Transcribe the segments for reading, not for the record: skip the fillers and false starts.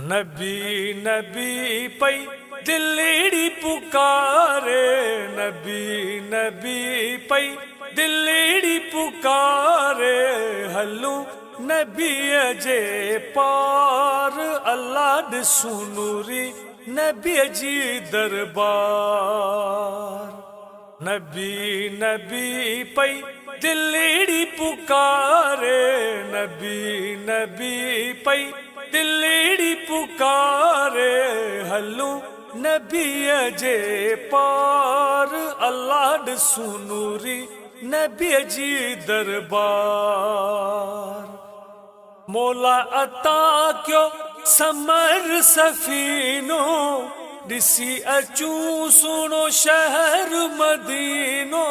नबी नबी पई दिलड़ी पुकारे, नबी नबी पई दिलड़ी पुकारे। हलूं नबी जे पार अल्लाह ॾिसूं नूरी नबी जी दरबार। नबी नबी पई दिलड़ी पुकारे, नबी नबी पई दिलड़ी पुकारे। हलूं नबी जे पार अल्लाह ॾिसूं नूरी नबी जी दरबार। मौला अता क्यों समर सफीनो, ॾिसी अचूं सुनो शहर मदीनो।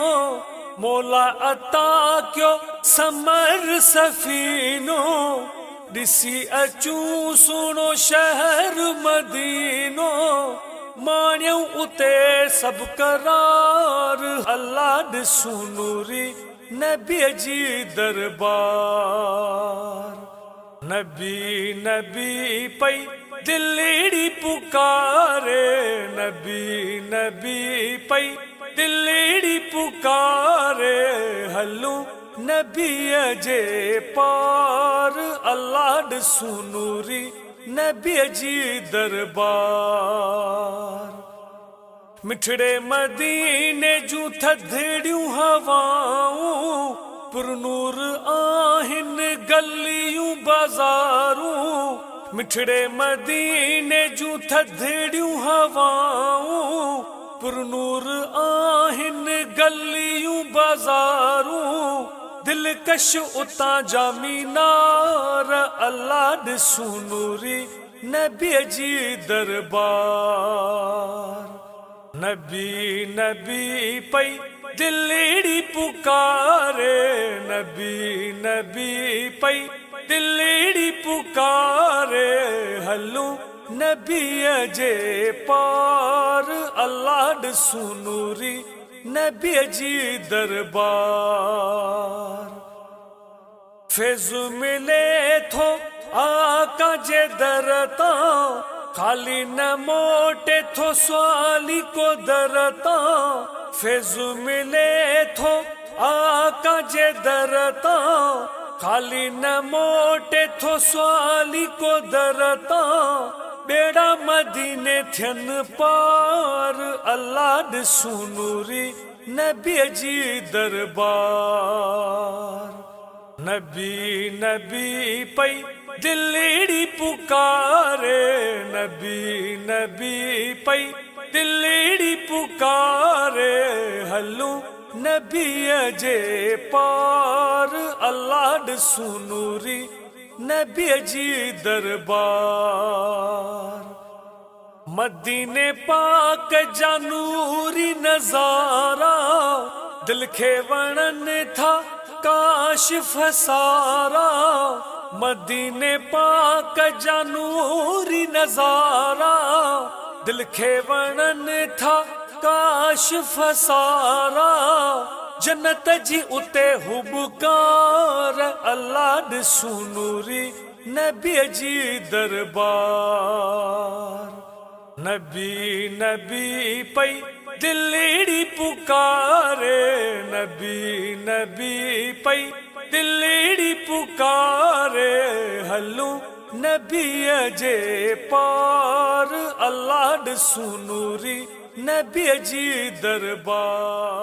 मौला अता क्यों समर सफीनो, ॾिसी अचूं सुनो शहर मदीनो। माण्यूं उते सब करार अल्लाह ॾिसूं नूरी नबी जी दरबार। नबी नबी पई दिलड़ी पुकारे, नबी नबी पई दिलड़ी पुकारे। हलूं नबी जे पार अल्लाह ॾिसूं नूरी नबी जी दरबार। मिठड़े मदीने जूं थधड़ियूं हवाऊं, पुरनूर आहिन गलियूं बाज़ारूं। मिठड़े मदीने जूं थधड़ियूं हवाऊं, पुरनूर आहिन गलियूं बाज़ारूं। दिलकश उतां जा मीनार अल्लाह ॾिसूं नूरी नबी जी दरबार। नबी नबी पई दिलड़ी पुकारे, नबी नबी पई दिलड़ी पुकारे। हलूं नबी जे पार अल्लाह ॾिसूं नूरी नबी जी दरबार। फैज़ मिले थो आका जे दर तां, खाली न मोटे थो सवाली को दर तां। फैज़ मिले थो आका जे दर तां, खाली न मोटे थो सवाली को दर तां। बेड़ा मदीने थियन पार अल्लाह ॾिसूं नूरी नबी जी दरबार। नबी नबी पई दिलड़ी पुकारे, नबी नबी पई दिलड़ी पुकारे। हलूं नबी जे पार अल्लाह ॾिसूं नूरी नबी जी दरबार। मदीने पाक जा नूरी नज़ारा, दिल खे वणन था काशिफ सारा। मदीने पाक जा नूरी नज़ारा, दिल खे वणन था काशिफ सारा। जन्नत जी उते हुबकार अल्लाह ॾिसूं नूरी नबी जी दरबार। नबी नबी पई दिलड़ी पुकारे, नबी नबी पई दिलड़ी पुकारे। हलूं नबी जे पार अल्लाह ॾिसूं नूरी नबी जी दरबार।